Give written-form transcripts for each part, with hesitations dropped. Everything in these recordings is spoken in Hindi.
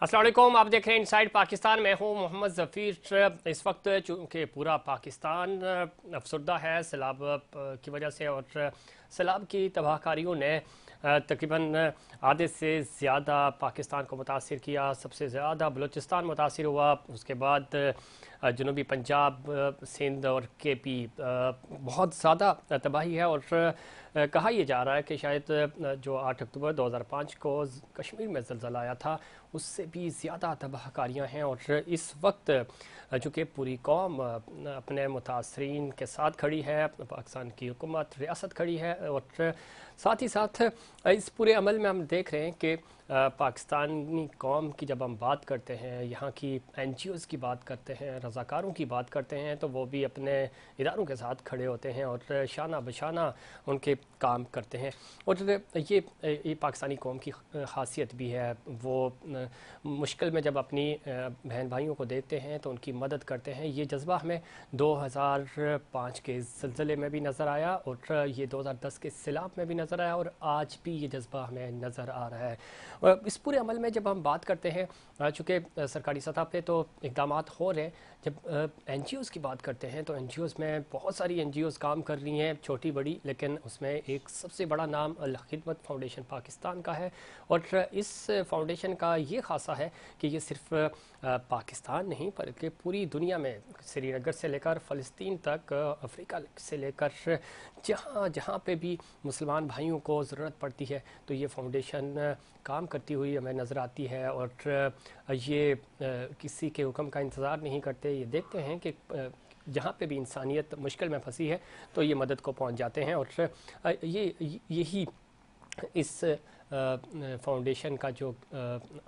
अस्सलाम वालेकुम, आप देख रहे हैं इनसाइड पाकिस्तान। मैं हूं मोहम्मद ज़फ़ीर। इस वक्त चूँकि पूरा पाकिस्तान अफसरदा है सैलाब की वजह से, और सैलाब की तबाहकारियों ने तकरीबन आधे से ज़्यादा पाकिस्तान को मुतासिर किया। सबसे ज़्यादा बलूचिस्तान मुतासिर हुआ, उसके बाद जनूबी पंजाब, सिंध और केपी। बहुत ज़्यादा तबाही है, और कहा यह जा रहा है कि शायद जो 8 अक्टूबर 2005 को कश्मीर में ज़लज़ला आया था उससे भी ज़्यादा तबाहकारियाँ हैं। और इस वक्त चूँकि पूरी कौम अपने मुतासरीन के साथ खड़ी है, पाकिस्तान की हुकूमत रियासत खड़ी है, और साथ ही साथ इस पूरे अमल में हम देख रहे हैं कि पाकिस्तानी कौम की जब हम बात करते हैं, यहाँ की NGOs की बात करते हैं, रज़ाकारों की बात करते हैं, तो वो भी अपने इदारों के साथ खड़े होते हैं और शाना बशाना उनके काम करते हैं। और ये पाकिस्तानी कौम की खासियत भी है। वो मुश्किल में जब अपनी बहन भाइयों को देखते हैं तो उनकी मदद करते हैं। ये जज्बा हमें 2005 के ज़लज़ले में भी नज़र आया, और ये 2010 के सैलाब में भी नज़र आया, और आज भी ये जज्बा हमें नज़र आ रहा है। इस पूरे अमल में जब हम बात करते हैं, चूँकि सरकारी सतह पे तो इक़दाम हो रहे हैं, जब NGOs की बात करते हैं तो NGOs में बहुत सारी NGOs काम कर रही हैं, छोटी बड़ी, लेकिन उसमें एक सबसे बड़ा नाम अल खिदमत फाउंडेशन पाकिस्तान का है। और इस फाउंडेशन का ये खासा है कि ये सिर्फ पाकिस्तान नहीं बल्कि पूरी दुनिया में, श्रीनगर से लेकर फ़लस्तीन तक, अफ्रीका से लेकर जहाँ जहाँ पे भी मुसलमान भाइयों को ज़रूरत पड़ती है तो ये फाउंडेशन काम करती हुई हमें नज़र आती है। और ये किसी के हुक्म का इंतज़ार नहीं करते। ये देखते हैं कि जहाँ पे भी इंसानियत मुश्किल में फंसी है तो ये मदद को पहुँच जाते हैं। और यही इस फाउंडेशन का जो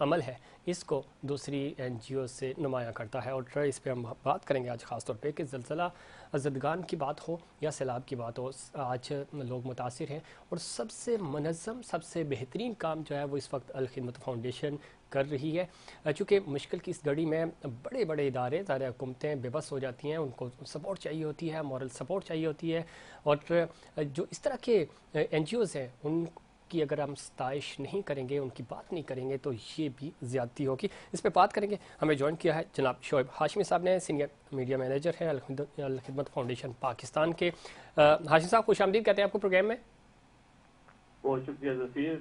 अमल है इसको दूसरी NGO से नुमायाँ करता है। और इस पे हम बात करेंगे आज ख़ास तौर पे कि ज़लज़ला ज़दगान की बात हो या सैलाब की बात हो, आज लोग मुतासिर हैं। और सबसे मुनज़्ज़म, सबसे बेहतरीन काम जो है वो इस वक्त अल खिदमत फाउंडेशन कर रही है। चूँकि मुश्किल की इस घड़ी में बड़े बड़े इदारे, ज़ाहिर हुकूमतें बेबस हो जाती हैं, उनको सपोर्ट चाहिए होती है, मॉरल सपोर्ट चाहिए होती है। और जो इस तरह के NGOs हैं उनकी अगर हम सताइश नहीं करेंगे, उनकी बात नहीं करेंगे, तो ये भी ज़्यादती होगी। इस पर बात करेंगे। हमें ज्वाइन किया है जनाब शोएब हाशमी साहब ने, सीनियर मीडिया मैनेजर हैं अल खिदमत फाउंडेशन पाकिस्तान के। हाशमी साहब, खुश आमदीद कहते हैं आपको प्रोग्राम में। बहुत शुक्रिया ज़फ़ीर,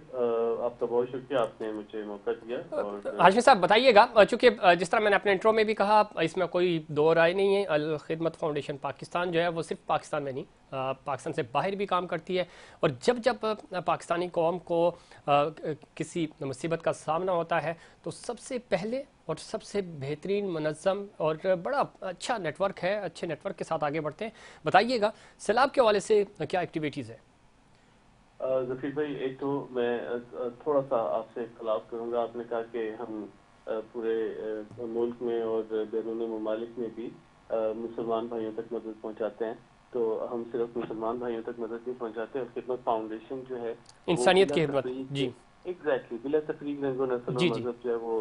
आपका बहुत शुक्रिया, आपने मुझे मौका दिया। और हाशमी साहब बताइएगा, चूँकि जिस तरह मैंने अपने इंट्रो में भी कहा, इसमें कोई दो राय नहीं है, अल खिदमत फाउंडेशन पाकिस्तान जो है वो सिर्फ पाकिस्तान में नहीं, पाकिस्तान से बाहर भी काम करती है। और जब जब पाकिस्तानी कौम को किसी मुसीबत का सामना होता है तो सबसे पहले और सबसे बेहतरीन, मुनज़्ज़म और बड़ा अच्छा नेटवर्क है, अच्छे नेटवर्क के साथ आगे बढ़ते हैं। बताइएगा सैलाब के हवाले से क्या एक्टिविटीज़ है। ज़फ़ीर भाई, एक तो मैं थोड़ा सा आपसे इख्तलाफ करूँगा। आपने कहा कि हम पूरे मुल्क में और बैरून ममालिक में भी मुसलमान भाइयों तक मदद पहुँचाते हैं। तो हम सिर्फ मुसलमान भाइयों तक मदद नहीं पहुँचाते, और खिदमत फाउंडेशन जो है वो इंसानियत बिला की खिदमत। तफरीक, जी एग्जैक्टली बिला तफरीक रंग व नस्ल व जी जी। मज़हब जो है वो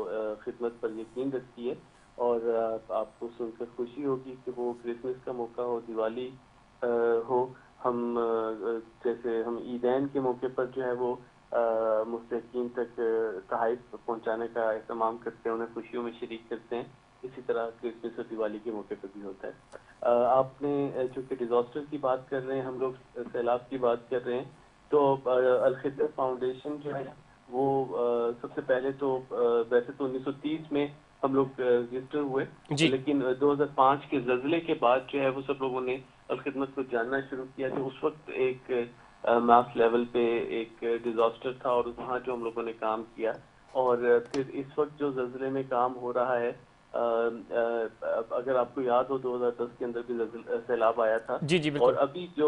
खिदमत पर यकीन रखती है। और आपको सुनकर खुशी होगी कि वो क्रिसमस का मौका हो, दिवाली हो, हम जैसे हम ईदैन के मौके पर जो है वो मुस्तकीन तक तोहफ़े पहुँचाने का एहतमाम करते हैं, उन्हें खुशियों में शरीक करते हैं। इसी तरह क्रिसमस और दिवाली के मौके पर भी होता है। आपने चूँकि डिज़ास्टर की बात कर रहे हैं, हम लोग सैलाब की बात कर रहे हैं, तो अल खिदमत फाउंडेशन जो है वो सबसे पहले तो वैसे तो 1930 में हम लोग रजिस्टर हुए, जी। लेकिन 2005 के ज़लज़ले के बाद जो है वो सब लोगों ने अल खिदमत को जानना शुरू किया। जो उस वक्त एक मास लेवल पे एक डिज़ास्टर था, और वहाँ जो हम लोगों ने काम किया। और फिर इस वक्त जो ज़लज़ले में काम हो रहा है, अगर आपको याद हो 2010 के अंदर भी सैलाब आया था, जी जी और बिल्कुल। अभी जो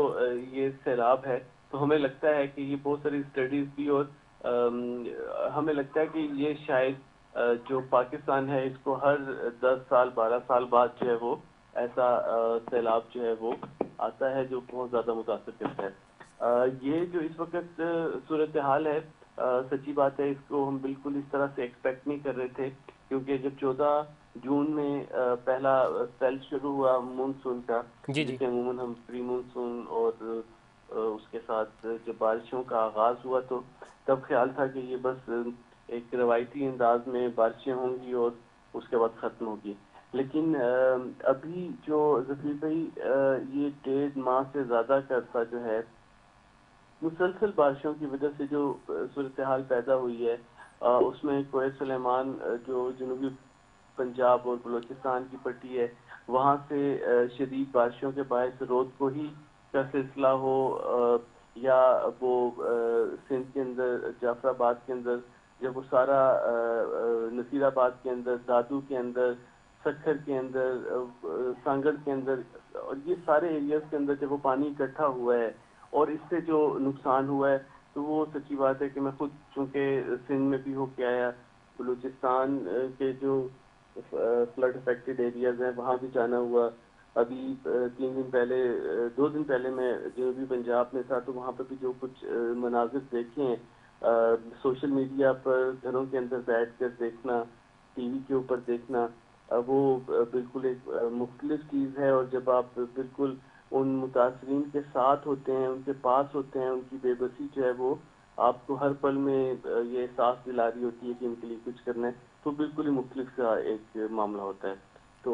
ये सैलाब है, तो हमें लगता है कि ये बहुत सारी स्टडीज भी, और हमें लगता है कि ये शायद जो पाकिस्तान है इसको हर 10 साल 12 साल बाद जो है वो ऐसा सैलाब जो है वो आता है जो बहुत ज़्यादा मुतासर करता है। ये जो इस वक्त सूरत हाल है, सच्ची बात है, इसको हम बिल्कुल इस तरह से एक्सपेक्ट नहीं कर रहे थे। क्योंकि जब 14 जून में पहला स्पेल शुरू हुआ मानसून का, जी जी। जिसे अमूमन हम प्री मानसून, और उसके साथ जब बारिशों का आगाज हुआ, तो तब ख्याल था कि ये बस एक रवायती अंदाज में बारिशें होंगी और उसके बाद ख़त्म होगी। लेकिन अभी जो ज़फ़ीर भाई ये 1.5 माह से ज़्यादा का अरसा जो है मुसलसल बारिशों की वजह से जो सूरत हाल पैदा हुई है, उसमें कोहे सुलेमान जो जनूबी पंजाब और बलूचिस्तान की पट्टी है, वहाँ से शदीद बारिशों के बायस रोद को ही का सिलसिला हो, या वो सिंध के अंदर जाफराबाद के अंदर, जब वो सारा नसीराबाद के अंदर, दादू के अंदर, सक्खर के अंदर, सांगड़ के अंदर, और ये सारे एरियाज के अंदर जब वो पानी इकट्ठा हुआ है और इससे जो नुकसान हुआ है, तो वो सच्ची बात है कि मैं खुद चूंकि सिंध में भी होके आया, बलूचिस्तान के जो फ्लड अफेक्टेड एरियाज हैं वहाँ भी जाना हुआ। अभी 3 दिन पहले 2 दिन पहले मैं जनूबी पंजाब में था, तो वहाँ पर भी जो कुछ मनाजिर देखे हैं सोशल मीडिया पर, घरों के अंदर बैठ कर देखना, टीवी के ऊपर देखना, वो बिल्कुल एक मुख्तलिफ चीज़ है। और जब आप बिल्कुल उन मुतासरीन के साथ होते हैं, उनके पास होते हैं, उनकी बेबसी जो है वो आपको हर पल में ये एहसास दिला रही होती है कि इनके लिए कुछ करना है, तो बिल्कुल ही मुख्तलिफ का एक मामला होता है। तो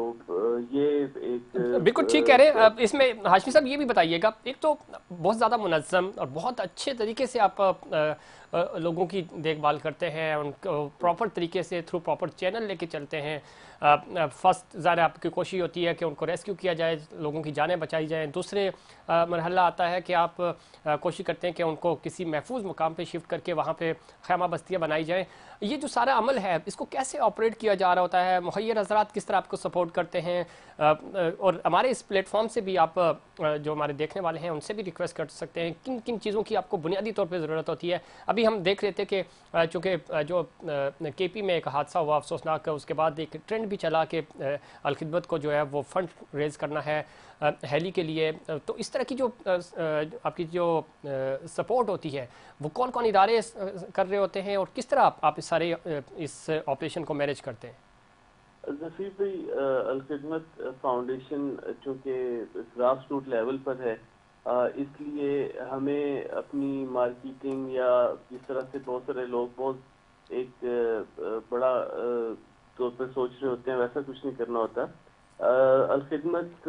ये एक बिल्कुल ठीक कह रहे हैं। अब इसमें हाशमी साहब ये भी बताइएगा, एक तो बहुत ज़्यादा मुनज़्ज़म और बहुत अच्छे तरीके से आप लोगों की देखभाल करते हैं, उनको प्रॉपर तरीके से थ्रू प्रॉपर चैनल लेके चलते हैं। फर्स्ट ज़ाहिर आपकी कोशिश होती है कि उनको रेस्क्यू किया जाए, लोगों की जानें बचाई जाएँ। दूसरे मरहला आता है कि आप कोशिश करते हैं कि उनको किसी महफूज मुकाम पे शिफ्ट करके वहाँ पे खैमा बस्तियाँ बनाई जाएँ। ये जो सारा अमल है, इसको कैसे ऑपरेट किया जा रहा होता है? मुहैयर हज़रात किस तरह आपको सपोर्ट करते हैं? और हमारे इस प्लेटफॉर्म से भी आप जो हमारे देखने वाले हैं उनसे भी रिक्वेस्ट कर सकते हैं किन किन चीज़ों की आपको बुनियादी तौर पे ज़रूरत होती है। अभी हम देख रहे थे कि चूँकि जो केपी में एक हादसा हुआ अफसोसनाक, उसके बाद एक ट्रेंड भी चला कि अलखिदमत को जो है वो फंड रेज़ करना है हेली के लिए। तो इस तरह की जो आपकी जो सपोर्ट होती है वो कौन कौन इदारे कर रहे होते हैं और किस तरह आप इस सारे इस ऑपरेशन को मैनेज करते हैं? ज़फ़ीर भाई, अलखिदमत फाउंडेशन चूँकि ग्रास रूट लेवल पर है, इसलिए हमें अपनी मार्केटिंग या जिस तरह से बहुत सारे लोग बहुत एक बड़ा तौर पर सोच रहे होते हैं, वैसा कुछ नहीं करना होता। अलखिदमत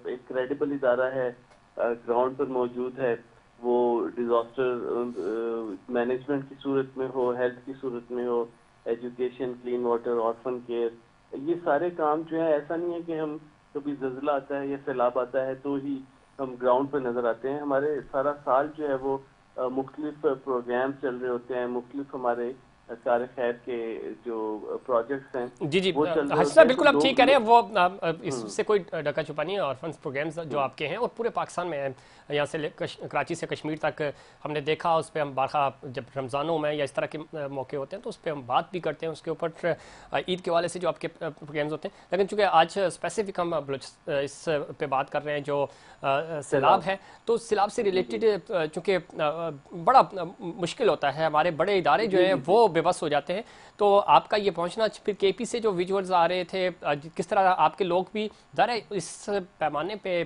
एक क्रेडिबल इदारा है, ग्राउंड पर मौजूद है। वो डिजास्टर मैनेजमेंट की सूरत में हो, हेल्थ की सूरत में हो, education, clean water, orphan care, ये सारे काम जो है, ऐसा नहीं है कि हम कभी ज़लज़ला आता है या सैलाब आता है तो ही हम ग्राउंड पर नजर आते हैं। हमारे सारा साल जो है वो मुख्तलिफ प्रोग्राम चल रहे होते हैं, मुख्तलिफ हमारे कार खैर के जो प्रोजेक्ट्स हैं जी जी वो चल रहे हसन होते हैं। तो बिल्कुल आप ठीक कह रहे हैं। वो हम्म, इससे कोई ढका छुपा नहीं है। ऑर्फन्स प्रोग्राम्स जो हम्म, आपके हैं और पूरे पाकिस्तान में हैं, यहाँ से कराची से कश्मीर तक हमने देखा। उस पर हम बारहा जब रमज़ानों में या इस तरह के मौके होते हैं तो उस पर हम बात भी करते हैं उसके ऊपर, ईद के वाले से जो आपके प्रोग्राम्स होते हैं। लेकिन चूँकि आज स्पेसिफिक हम इस पे बात कर रहे हैं जो सैलाब सैलाब। है, तो सैलाब से जी जी रिलेटेड चूँकि बड़ा मुश्किल होता है, हमारे बड़े इदारे जो जी हैं जी जी। वो बेबस हो जाते हैं। तो आपका ये पहुंचना, फिर केपी से जो विजुअल्स आ रहे थे, किस तरह आपके लोग भी ज़रा इस पैमाने पे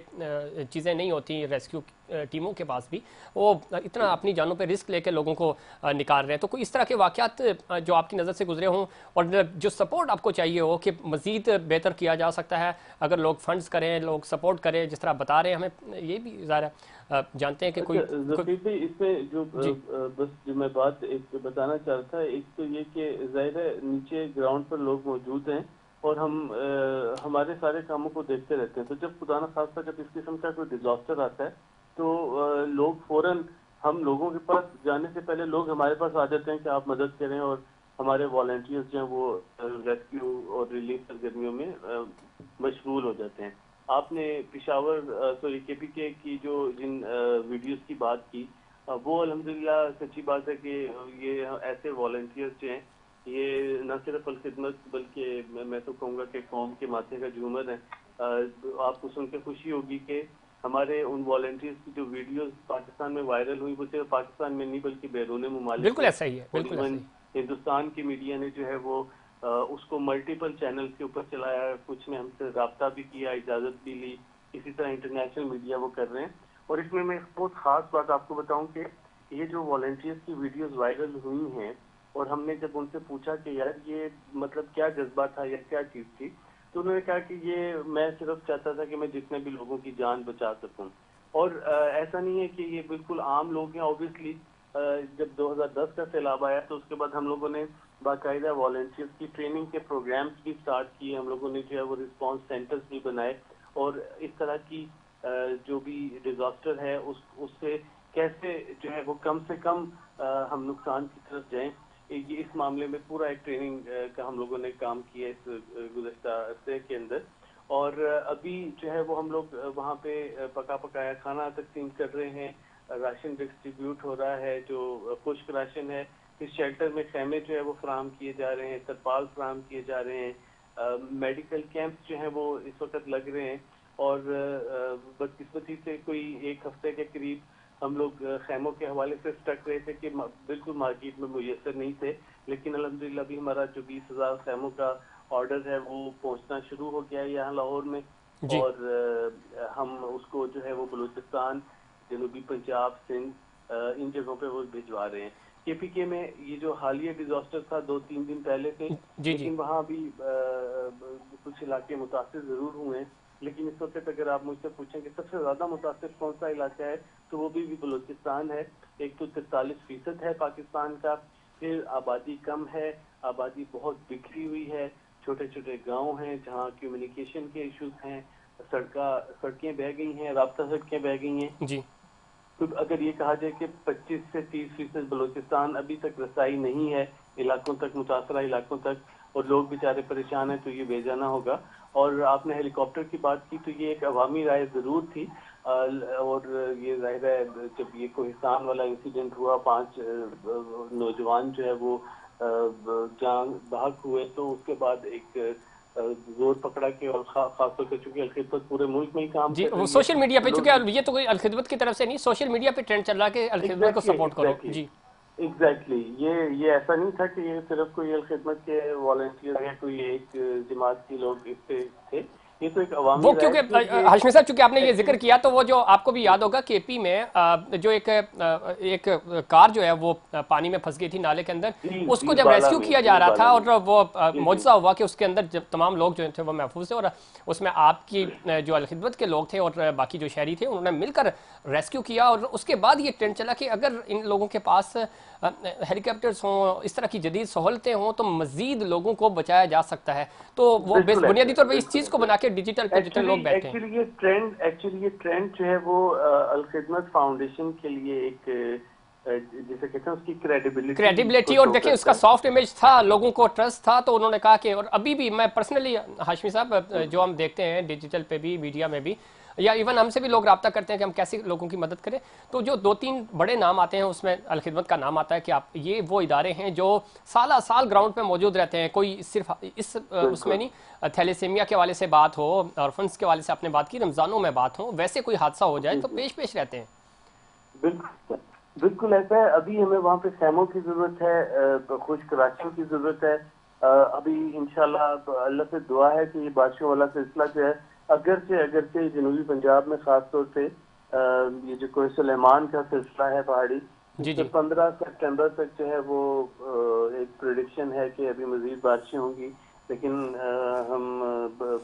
चीज़ें नहीं होती रेस्क्यू टीमों के पास भी, वो इतना अपनी जानों पे रिस्क लेके लोगों को निकाल रहे हैं। तो कोई इस तरह के वाक़यात जो आपकी नज़र से गुजरे हों और जो सपोर्ट आपको चाहिए हो कि मज़ीद बेहतर किया जा सकता है अगर लोग फंड्स करें, लोग सपोर्ट करें, जिस तरह बता रहे हैं, हमें ये भी ज़रा जानते हैं कि अच्छा कोई ज़फ़ीर भाई, इसमें जो जी बस जो मैं बात एक बताना चाह रहा था, एक तो ये कि ज़ाहिर है नीचे ग्राउंड पर लोग मौजूद हैं और हम हमारे सारे कामों को देखते रहते हैं। तो जब खुदा न खास्ता जब इस किस्म का कोई डिजास्टर आता है, तो लोग फौरन हम लोगों के पास जाने से पहले लोग हमारे पास आ जाते हैं कि आप मदद करें, और हमारे वॉलंटियर्स जो हैं वो रेस्क्यू और रिलीफ सरगर्मियों में मशगूल हो जाते हैं। आपने पिशावर सॉरी केपीके की जो जिन वीडियोस की बात की, वो अल्हम्दुलिल्लाह सच्ची बात है कि ये ऐसे वॉलंटियर्स जो हैं, ये न सिर्फ अलखिदमत बल्कि मैं तो कहूँगा कि कौम के माथे का झूमर है। आपको सुन के खुशी होगी कि हमारे उन वॉलंटियर्स की जो वीडियोस पाकिस्तान में वायरल हुई, वो सिर्फ पाकिस्तान में नहीं बल्कि बैरून ममालिक बिल्कुल में, ऐसा ही है, और बिल्कुल ऐसा इवन ही। हिंदुस्तान की मीडिया ने जो है वो उसको मल्टीपल चैनल के ऊपर चलाया, कुछ ने हमसे रब्ता भी किया, इजाज़त भी ली। इसी तरह इंटरनेशनल मीडिया वो कर रहे हैं। और इसमें मैं एक बहुत ख़ास बात आपको बताऊं कि ये जो वॉलंटियर्स की वीडियोस वायरल हुई हैं, और हमने जब उनसे पूछा कि यार ये मतलब क्या जज्बा था या क्या चीज़ थी, तो उन्होंने कहा कि ये मैं सिर्फ चाहता था कि मैं जितने भी लोगों की जान बचा सकूं। और ऐसा नहीं है कि ये बिल्कुल आम लोग हैं। ऑब्वियसली जब 2010 का सैलाब आया तो उसके बाद हम लोगों ने बाकायदा वॉलंटियर्स की ट्रेनिंग के प्रोग्राम्स भी स्टार्ट किए, हम लोगों ने जो है वो रिस्पांस सेंटर्स भी बनाए, और इस तरह की जो भी डिजास्टर है उससे कैसे जो है वो कम से कम हम नुकसान की तरफ जाएं, ये इस मामले में पूरा एक ट्रेनिंग का हम लोगों ने काम किया इस गुज़श्ता अरसे के अंदर। और अभी जो है वो हम लोग वहाँ पे पका पकाया खाना तकसीम कर रहे हैं, राशन डिस्ट्रीब्यूट हो रहा है जो खुश्क राशन है, फिर शेल्टर में खैमे जो है वो फराहम किए जा रहे हैं, तरपाल फराहम किए जा रहे हैं, मेडिकल कैंप्स जो हैं वो इस वक्त लग रहे हैं। और बदकिस्मती से कोई एक हफ्ते के करीब हम लोग खैमों के हवाले से स्टक रहे थे कि बिल्कुल मार्केट में मुयसर नहीं थे, लेकिन अल्हम्दुलिल्लाह अभी हमारा जो 20,000 खैमों का ऑर्डर है वो पहुंचना शुरू हो गया है यहाँ लाहौर में। जी और हम उसको जो है वो बलूचिस्तान, जनूबी पंजाब, सिंध, इन जगहों पे वो भिजवा रहे हैं। केपीके में ये जो हालिया डिजास्टर था 2-3 दिन पहले थे, जी जी लेकिन वहाँ भी कुछ इलाके मुतासिर जरूर हुए हैं, लेकिन इस वक्त अगर आप मुझसे पूछें कि सबसे ज्यादा मुतासिर कौन सा इलाका है, तो वो भी बलूचिस्तान है। एक तो 43% है पाकिस्तान का, फिर आबादी कम है, आबादी बहुत बिखरी हुई है, छोटे छोटे गांव हैं जहाँ कम्युनिकेशन के इश्यूज हैं, सड़कें बह गई हैं, राब्ता सड़कें बह गई हैं। जी तो अगर ये कहा जाए कि 25 से 30% बलूचिस्तान अभी तक रसाई नहीं है इलाकों तक, मुतासरा इलाकों तक, और लोग बेचारे परेशान हैं, तो ये बेजाना होगा। और आपने हेलीकॉप्टर की बात की, तो ये एक अवामी राय जरूर थी। और ये जाहिर है जब ये कोहिस्तान वाला इंसिडेंट हुआ, 5 नौजवान जो है वो जान बहक हुए, तो उसके बाद एक जोर पकड़ा के, और खासतौर पर चूंकि अलखिदमत पूरे मुल्क में ही काम जी, कर वो रही है सोशल मीडिया तो पे, चूंकि लोग ये तो कोई अलखिदमत की तरफ से नहीं, सोशल मीडिया पे ट्रेंड चल रहा है कि अलखिदमत को एग्जैक्टली सपोर्ट करो। एग्जैक्टली जी एग्जैक्टली ये ऐसा नहीं था कि ये सिर्फ कोई अलखिदमत के वॉलंटियर या कोई एक जमात के लोग इस पे थे, ये तो एक वो अवामी राय क्योंकि थी। और ये हाशमी साहब, चूंकि आपने ये जिक्र एक्चुअली किया, तो वो जो आपको भी याद होगा केपी में जो एक कार जो है वो पानी में फंस गई थी नाले के अंदर, जी उसको जी जब बाला रेस्क्यू में, किया जा जी रहा बाला था में, और वो जी जी मुआवजा हुआ कि उसके अंदर जब तमाम लोग जो थे वो महफूज थे, और उसमें आपकी जो अलखिदमत के लोग थे और बाकी जो शहरी थे उन्होंने मिलकर रेस्क्यू किया, और उसके बाद ये ट्रेंड चला कि अगर इन लोगों के पास हेलीकॉप्टर्स हों, इस तरह की जदीद सहूलतें हों, तो मजीद लोगों को बचाया जा सकता है। तो वो बिल्कुल ऐसे बुनियादी तौर पर इस बिल्कुल चीज़ को ऐसे बना के डिजिटल पे जितने एक्चुअली लोग बैठे हैं। एक्चुअली ये ट्रेंड जो है वो अलखिदमत फाउंडेशन के लिए एक जिसे कहते हैं उसकी क्रेडिबिलिटी को क्रेडिबिलिटी, और शो देखिए करता उसका है। सॉफ्ट इमेज था, लोगों को ट्रस्ट था, तो उन्होंने कहा कि, और अभी भी मैं पर्सनली हाशमी साहब जो हम देखते हैं डिजिटल पे भी, मीडिया में भी, या इवन हमसे भी लोग रब्ता करते हैं कि हम कैसे लोगों की मदद करें, तो जो 2-3 बड़े नाम आते हैं उसमें अलखिदमत का नाम आता है कि आप, ये वो इदारे हैं जो साल साल ग्राउंड पे मौजूद रहते हैं। कोई सिर्फ इस उसमें बिल्कुल नहीं, थैलेसीमिया के वाले से बात हो, ऑर्फन्स के वाले से आपने बात की, रमजानों में बात हो, वैसे कोई हादसा हो जाए जी तो जी पेश पेश रहते हैं। बिल्कुल बिल्कुल ऐसा है। अभी हमें वहाँ पे खैमों की जरूरत है, खुश्क राशन की जरूरत है। अभी इंशाल्लाह अल्लाह से दुआ है कि ये बारिशों वाला सिलसिला जो है, अगरचे जनूबी पंजाब में खास तौर से ये जो कोई सुलेमान का सिलसिला है पहाड़ी, जी इससे जी 15 सितंबर तक जो है वो एक प्रिडिक्शन है कि अभी मजीद बारिशें होंगी। लेकिन हम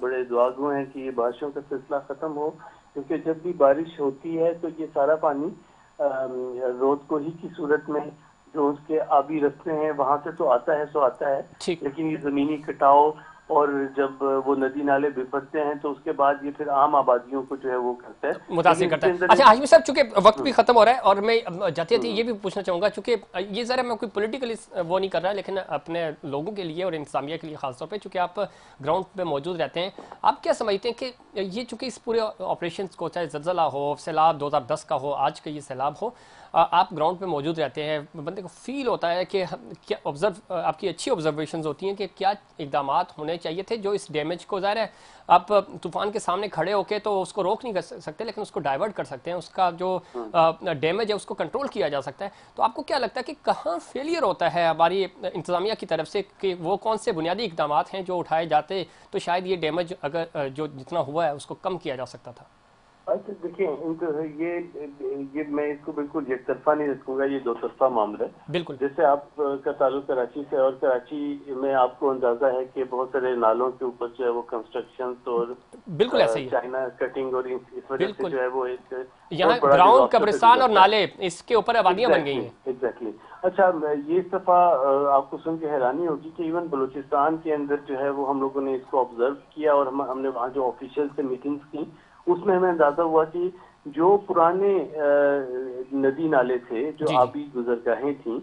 बड़े दुआगो हैं कि ये बारिशों का सिलसिला खत्म हो, क्योंकि जब भी बारिश होती है तो ये सारा पानी रोड को ही की सूरत में जो उसके आबी रास्ते हैं वहां से तो आता है सो आता है, ठीक, लेकिन ये जमीनी कटाव और जब वो नदी नाले बिफरते हैं तो उसके बाद ये फिर आम आबादियों को जो है वो करता है। मुतासिर लेकिन करता इसके है। अंदर अच्छा एक हाशमी साहब, चूंकि वक्त भी खत्म हो रहा है, और मैं जाते जाते हम्म, ये भी पूछना चाहूंगा, चूंकि ये जरा मैं कोई पॉलिटिकली वो नहीं कर रहा, लेकिन अपने लोगों के लिए और इंतजामिया के लिए खासतौर पे, चूंकि आप ग्राउंड पे मौजूद रहते हैं, आप क्या समझते हैं कि ये चूंकि इस पूरे ऑपरेशन को, चाहे जलजला हो, सैलाब 2010 का हो, आज का ये सैलाब हो, आप ग्राउंड पे मौजूद रहते हैं, बंदे को फील होता है कि क्या ऑब्जर्व, आपकी अच्छी ऑब्जर्वेशंस होती हैं कि क्या इकदाम होने चाहिए थे जो इस डैमेज को, ज़ाहिर है आप तूफान के सामने खड़े होके तो उसको रोक नहीं कर सकते, लेकिन उसको डाइवर्ट कर सकते हैं, उसका जो डैमेज है उसको कंट्रोल किया जा सकता है। तो आपको क्या लगता है कि कहाँ फेलियर होता है हमारी इंतजामिया की तरफ से, कि वो कौन से बुनियादी इकदाम हैं जो उठाए जाते तो शायद ये डैमेज अगर जो जितना हुआ है उसको कम किया जा सकता था? अच्छा देखिए, ये मैं इसको बिल्कुल एक तरफा नहीं रखूंगा, ये दो तरफा मामला है। बिल्कुल जैसे आपका ताल्लुक कराची से, और कराची में आपको अंदाजा है कि बहुत सारे नालों के ऊपर जो है वो कंस्ट्रक्शन और बिल्कुल ऐसा ही है। चाइना कटिंग, और इस वजह से बिल्कुल। जो है वो एक यहाँ बहुत बड़ा ग्राउंड, डिजास्टर से कब्रिस्तान और गुजरता है। नाले, इसके ऊपर आबादियां बन गई एग्जैक्टली हैं। एग्जैक्टली। अच्छा, ये इस दफा आपको सुन के हैरानी होगी कि इवन बलूचिस्तान के अंदर जो है वो हम लोगों ने इसको ऑब्जर्व किया, और हमने वहाँ जो ऑफिशियल से मीटिंग्स की, उसमें हमें अंदाजा हुआ कि जो पुराने नदी नाले थे, जो जी जी। आबी गुजरगाहें थी,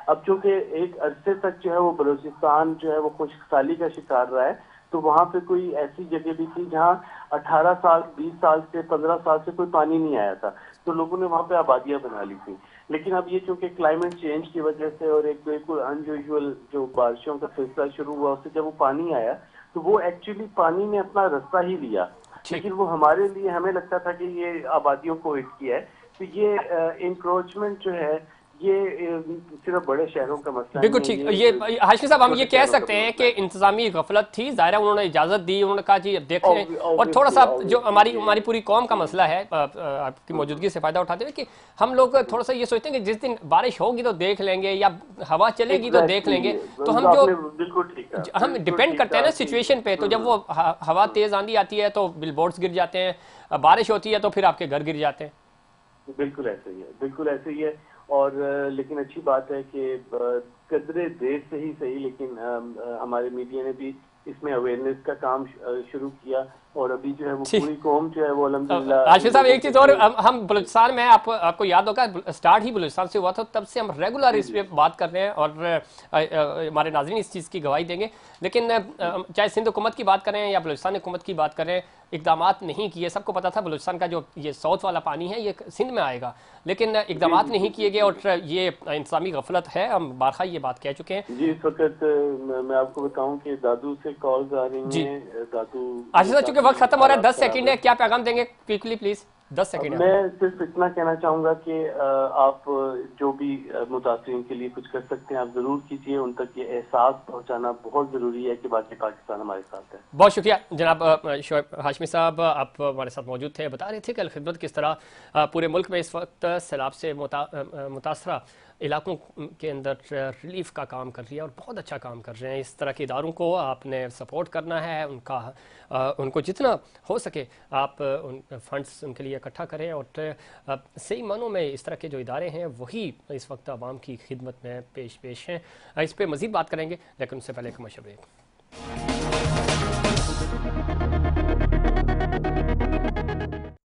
अब चूंकि एक अरसे तक जो है वो बलूचिस्तान जो है वो खुशकसाली का शिकार रहा है, तो वहां पे कोई ऐसी जगह भी थी जहां 18 साल, 20 साल से, 15 साल से कोई पानी नहीं आया था, तो लोगों ने वहां पे आबादियां बना ली थी। लेकिन अब ये चूंकि क्लाइमेट चेंज की वजह से और एक बिल्कुल अनयूजुअल जो बारिशों का सिलसिला शुरू हुआ, उससे जब वो पानी आया, तो वो एक्चुअली पानी ने अपना रास्ता ही लिया, ठीक। लेकिन वो हमारे लिए, हमें लगता था कि ये आबादियों को हिट किया है। तो ये इंक्रोचमेंट जो है, ये सिर्फ बड़े शहरों का मसला नहीं बिल्कुल है, ठीक। ये ये हाशमी साहब, हम ये छोटे कह शहरों का सकते भी हैं मसला कि है। इंतजामी गफलत थी, ज़ाहिर है उन्होंने इजाज़त दी, उन्होंने कहा जी अब देख लें, और थोड़ा ऑब्वियसली सा जो हमारी ऑब्वियसली हमारी पूरी कौम का जी। मसला है, आपकी मौजूदगी से फ़ायदा उठाते हुए, कि हम लोग थोड़ा सा ये सोचते हैं कि जिस दिन बारिश होगी तो देख लेंगे, या हवा चलेगी तो देख लेंगे। तो हम जो आपने बिल्कुल ठीक कहा, हम बिल्कुल डिपेंड ठीक करते हैं कहा ना कि सिचुएशन पे। तो जब वो हवा तेज़ आंधी आती है तो बिलबोर्ड्स गिर जाते हैं, बारिश होती है तो फिर आपके घर गिर जाते हैं। बिल्कुल ऐसे ही है, बिल्कुल ऐसे ही है। और लेकिन अच्छी बात है कि कदरे देर से ही सही, लेकिन हमारे मीडिया ने भी इसमें अवेयरनेस का काम शुरू किया, और अभी जो है वो ठीक। पूरी कौम जो है वो अल्हम्दुलिल्लाह इन आशिफ साहब, लोगों एक के चीज़ और, लिए। हम बलूचिस्तान में, आपको याद होगा स्टार्ट ही बलूचिस्तान से हुआ था, तब से हम रेगुलर जी इस जी पे बात कर रहे हैं, और हमारे नाज़रीन इस चीज़ की गवाही देंगे। लेकिन चाहे सिंध हुकूमत की बात करें या बलूचिस्तान हुकूमत की बात करें, इकदामात नहीं किए। सबको पता था बलूचिस्तान का जो ये साउथ वाला पानी है ये सिंध में आएगा, लेकिन जी इकदामात जी जी नहीं जी किए गए, जी और ये इंतजामी गफलत है, हम बारहा ये बात कह चुके हैं। जी। इस वक्त मैं आपको बताऊं कि दादू से कॉल्स आ रही जी हैं, दादू आशिफ साहब, चूंकि काफी वक्त खत्म हो रहा है, हालात 10 खराब सेकंड है। है, क्या पैगाम देंगे क्विकली प्लीज? 10 सेकंड है आपके पास। मैं सिर्फ इतना कहना चाहूंगा कि आप जो भी मुतासिरीन के लिए कुछ कर सकते हैं, आप जरूर कीजिए। उन तक ये एहसास पहुंचाना बहुत जरूरी है कि बाकी पाकिस्तान हमारे साथ है। बहुत शुक्रिया जनाब शोएब हाशमी साहब, आप हमारे साथ मौजूद थे, बता रहे थे कि अलखिदमत किस तरह पूरे मुल्क में इस वक्त सैलाब से मुतासरा इलाकों के अंदर रिलीफ का काम कर रही है, और बहुत अच्छा काम कर रहे हैं। इस तरह के इदारों को आपने सपोर्ट करना है, उनको जितना हो सके आप उन फंड्स उनके लिए इकट्ठा करें, और सही मानों में इस तरह के जो इदारे हैं वही इस वक्त आवाम की खिदमत में पेश हैं। इस पर मज़ीद बात करेंगे, लेकिन उससे पहले एक मशवरे।